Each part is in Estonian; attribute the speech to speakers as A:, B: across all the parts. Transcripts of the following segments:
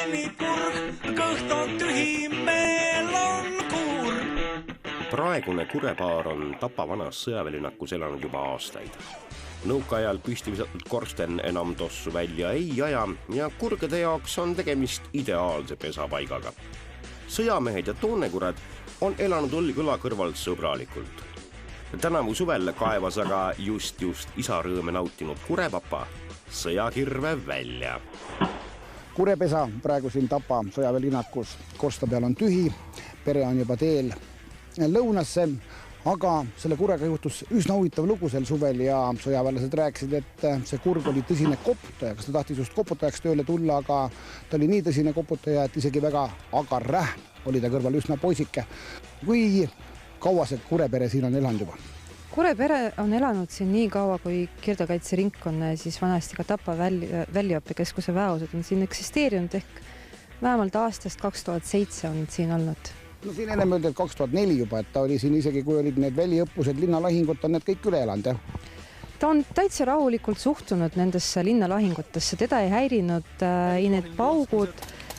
A: kõnnib kurg, kõht on tühi, meel on kurb.
B: Praegune kurepaar on Tapa vanas sõjaväelinnakus elanud juba aastaid. Nõukaajal püstivisatud korsten enam tossu välja ei aja ja kurgede jaoks on tegemist ideaalse pesapaigaga. Sõjamehed ja toonekured on elanud Ullküla kõrvalt sõbralikult. Tänavu suvel kaevas aga just isa rõõme nautinud kurepapa sõjakirve välja.
C: Kurepesa praegu siin Tapa sõjaväelinnakus. Korsta peal on tühi, pere on juba teel lõunasse, aga selle kurega juhtus üsna huvitav lugu sel suvel ja sõjaväelased rääkisid, et see kurg oli tõsine koputaja, kas ta tahtis just koputajaks tööle tulla, aga ta oli nii tõsine koputaja, et isegi väga agar rähm oli ta kõrval üsna poisike. Kui kaua see kurepere siin on elanud juba?
D: Kurepere on elanud siin nii kaua, kui Kirde-kaitseringkonna ja siis vanasti ka Tapa väljaõppekeskuse väeosad on siin eksisteerinud ehk vähemalt aastast 2007 on siin olnud.
C: No siin ennem öeldi, et 2004 juba, et ta oli siin isegi, kui olid need väliõppused, linnalahingud, on need kõik üle elanud, jah?
D: Ta on täitsa rahulikult suhtunud nendesse linnalahingutesse, teda ei häirinud ei need paugud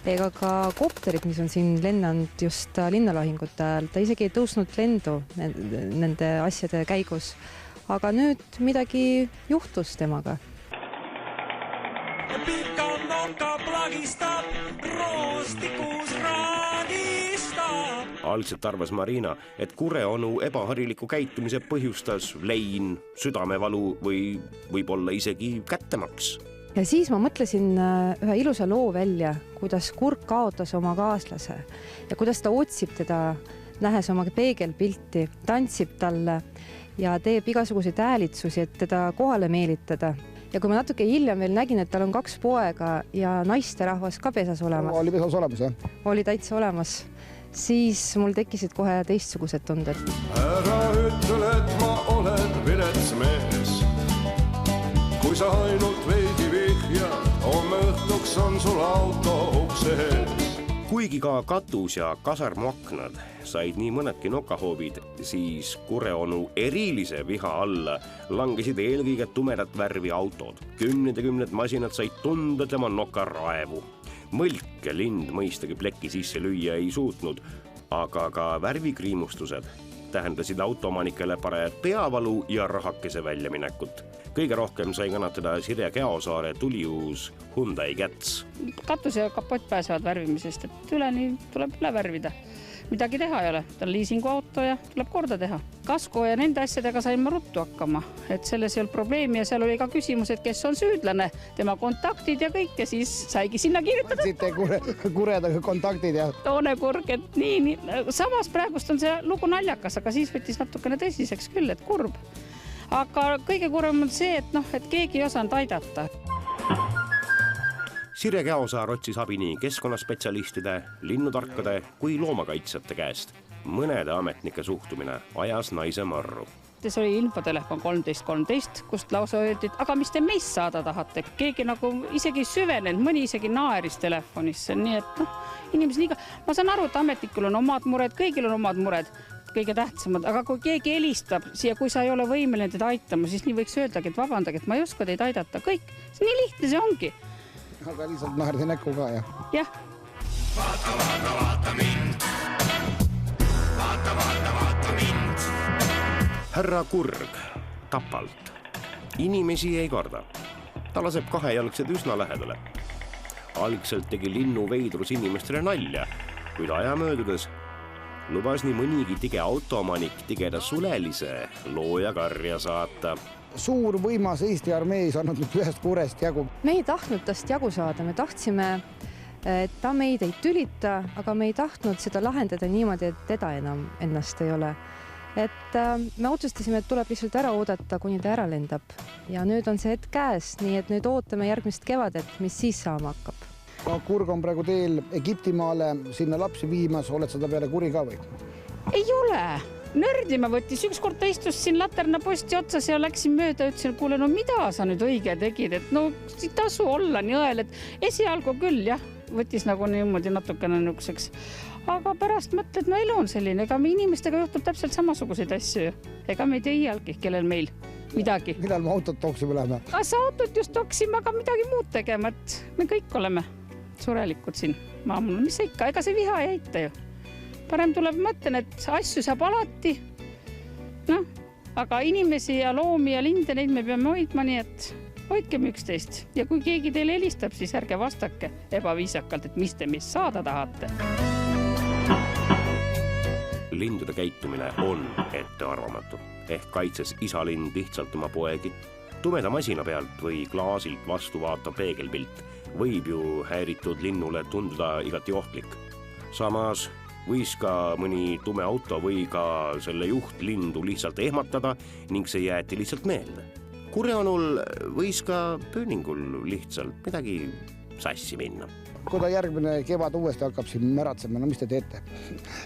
D: ega ka kopterid, mis on siin lennanud just linnalahingute ajal. Ta isegi ei tõusnud lendu nende asjade käigus, aga nüüd midagi juhtus temaga.
A: Pika noka plagistab, roostikus raadistab.
B: Algselt arvas Marina, et kureonu ebahariliku käitumise põhjustas lein, südamevalu või võib-olla isegi kättemaks.
D: Ja siis ma mõtlesin ühe ilusa loo välja, kuidas kurg kaotas oma kaaslase ja kuidas ta otsib teda, nähes oma peegelpilti, tantsib talle ja teeb igasuguseid häälitsusi, et teda kohale meelitada. Ja kui ma natuke hiljem veel nägin, et tal on 2 poega ja naisterahvas ka pesas olemas.
C: Oli pesas olemas, jah?
D: Oli täitsa olemas. Siis mul tekkisid kohe teistsugused tunded.
E: Ära ütle, et ma olen vilets mees. Kui sa ainult veidi vihjad, homme õhtuks on sul auto ukse ees.
B: Kuigi ka katus ja kasarmuaknad said nii mõnedki nokahoobid, siis kureonu erilise viha alla langesid eelkõige tumedat värvi autod. Kümned ja kümned masinad said tunda tema nokaraevu. Mõlke lind mõistagi pleki sisse lüüa ei suutnud, aga ka värvikriimustused tähendasid autoomanikele parajat peavalu ja rahakese väljaminekut. Kõige rohkem sai kannatada Sirje Käosaare tuliuus Hyundai Getz.
F: Katus ja kapott pääsevad värvimisest, et üleni tuleb üle värvida. Midagi teha ei ole, ta on liisingu auto ja tuleb korda teha. Kasko ja nende asjadega sain ma ruttu hakkama, et selles ei olnud probleemi ja seal oli ka küsimus, et kes on süüdlane, tema kontaktid ja kõik ja siis saigi sinna kirjutada.
C: Sitte kuredaga kontaktid ja
F: toonekurg, et nii. Samas praegust on see lugu naljakas, aga siis võttis natukene tõsiseks küll, et kurb. Aga kõige kurvem on see, et keegi ei osanud aidata.
B: Sirje Käosaar otsis abi nii keskkonnaspetsialistide, linnutarkade kui loomakaitsjate käest. Mõnede ametnike suhtumine ajas naise marru.
F: See oli infotelefon 1313, kust lausa öeldi, et aga mis te meist saada tahate? Keegi nagu isegi süvenenud, mõni isegi naeris telefonisse. Nii et inimesed nii ka... Ma saan aru, et ametnikul on omad mured, kõigil on omad mured, kõige tähtsamad. Aga kui keegi helistab siia, kui sa ei ole võimeline teda aitama, siis nii võiks öeldagi, et vabandage, et ma ei oska teid aidata. Kõik. See nii lihtne see ongi.
C: Aga lihtsalt naerdi näkku ka, jah?
F: Jah.
A: Vaata mind. Vaata mind.
B: Härra Kurg Tapalt. Inimesi ei karda. Ta laseb kahejalgsed üsna lähedale. Algselt tegi linnu veidrus inimestele nalja, kuid aja möödudes lubas nii mõnigi tige autoomanik tigeda sulelise looja karja saata.
C: Suur võimas Eesti armee ei saanud nüüd ühest kurest jagu.
D: Me ei tahtnud tast jagu saada, me tahtsime, et ta meid ei tülita, aga me ei tahtnud seda lahendada niimoodi, et teda enam ennast ei ole. Et me otsustasime, et tuleb lihtsalt ära oodata, kuni ta ära lendab. Ja nüüd on see hetk käes, nii et nüüd ootame järgmist kevadet, mis siis saama hakkab.
C: Kurg on praegu teel Egiptimaale sinna lapsi viimas, oled seda peale kuri ka või?
F: Ei ole. Nördima võttis, ükskord ta istus siin laterna posti otsas ja läksin mööda, ütlesin, kuule, no mida sa nüüd õige tegid, et no ei tasu olla nii õel, et esialgu küll, jah, võttis nagu niimoodi natukene nükseks. Aga pärast mõtled, no elu on selline, ega me inimestega juhtub täpselt samasuguseid asju. Ega me ei teialgi, kellel meil midagi.
C: Millal me autot toksime läheme?
F: Kas autot just toksime, aga midagi muud tegema, et me kõik oleme surelikud siin maamul. Mis ikka, ega see viha ei aita ju. Parem tuleb, mõtlen, et asju saab alati. Noh, aga inimesi ja loomi ja linde, neid me peame hoidma, nii et hoidkem üksteist. Ja kui keegi teile helistab, siis ärge vastake ebaviisakalt, et mis te meist saada tahate.
B: Lindude käitumine on ettearvamatu. Ehk kaitses isalind lihtsalt oma poegi. Tumeda masina pealt või klaasilt vastu vaatav peegelpilt võib ju häiritud linnule tunduda igati ohtlik. Samas võis ka mõni tume auto või ka selle juht lindu lihtsalt ehmatada ning see jäeti lihtsalt meelde. Kureonul võis ka pööningul lihtsalt midagi sassi minna.
C: Kui ta järgmine kevad uuesti hakkab siin märatsema, no mis te teete?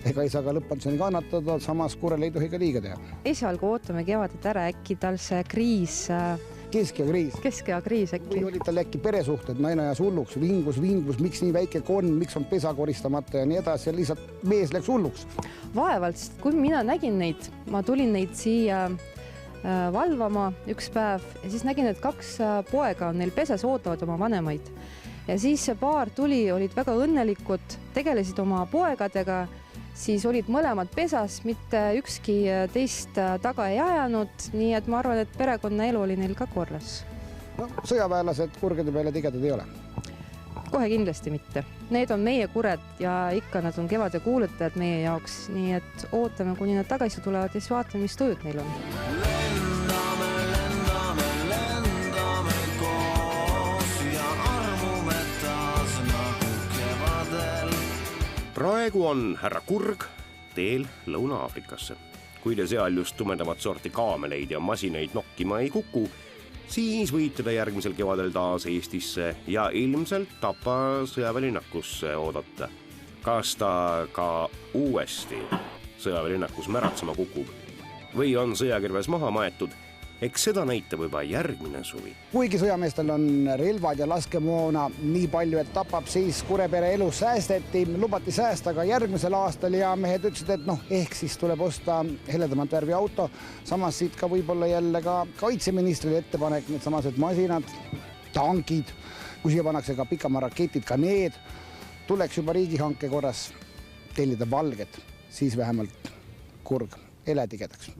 C: Ega ei saa ka lõppanseni kannatada, samas Kurel ei tohi ka liiga teha.
D: Esialgu ootame kevadet ära, äkki tal see kriis... Keskea kriis äkki.
C: Või olid tal äkki peresuhted, naine ajas hulluks, vingus, miks nii väike konn, miks on pesa koristamata ja nii edasi ja lihtsalt mees läks hulluks.
D: Vaevalt, sest kui mina nägin neid, ma tulin neid siia valvama üks päev ja siis nägin, et 2 poega on neil pesas, ootavad oma vanemaid. Ja siis see paar tuli, olid väga õnnelikud, tegelesid oma poegadega, siis olid mõlemad pesas, mitte ükski teist taga ei ajanud, nii et ma arvan, et perekonna elu oli neil ka korras.
C: No, sõjaväelased kurgede peale tigedad ei ole?
D: Kohe kindlasti mitte. Need on meie kured ja ikka nad on kevade kuulutajad meie jaoks, nii et ootame, kuni nad tagasi tulevad ja siis vaatame, mis tujud neil on.
B: Praegu on härra Kurg teel Lõuna-Aafrikasse. Kui te seal just tumedamat sorti kaameleid ja masinaid nokkima ei kuku, siis võite ta järgmisel kevadel taas Eestisse ja ilmselt Tapa sõjaväelinnakusse oodata. Kas ta ka uuesti sõjaväelinnakus märatsema kukub või on sõjakirves maha maetud? Eks seda näitab juba järgmine suvi.
C: Kuigi sõjameestel on relvad ja laskemoona nii palju, et tapab, siis Kurepere elu säästeti, lubati säästa ka järgmisel aastal ja mehed ütlesid, et ehk siis tuleb osta heledamat värvi auto. Samas siit ka võib-olla jälle ka kaitseministrile ettepanek, need samased masinad, tankid, kui siia pannakse ka pikamaa raketid, ka need, tuleks juba riigihanke korras tellida valged, siis vähemalt Kurg eletigedaks.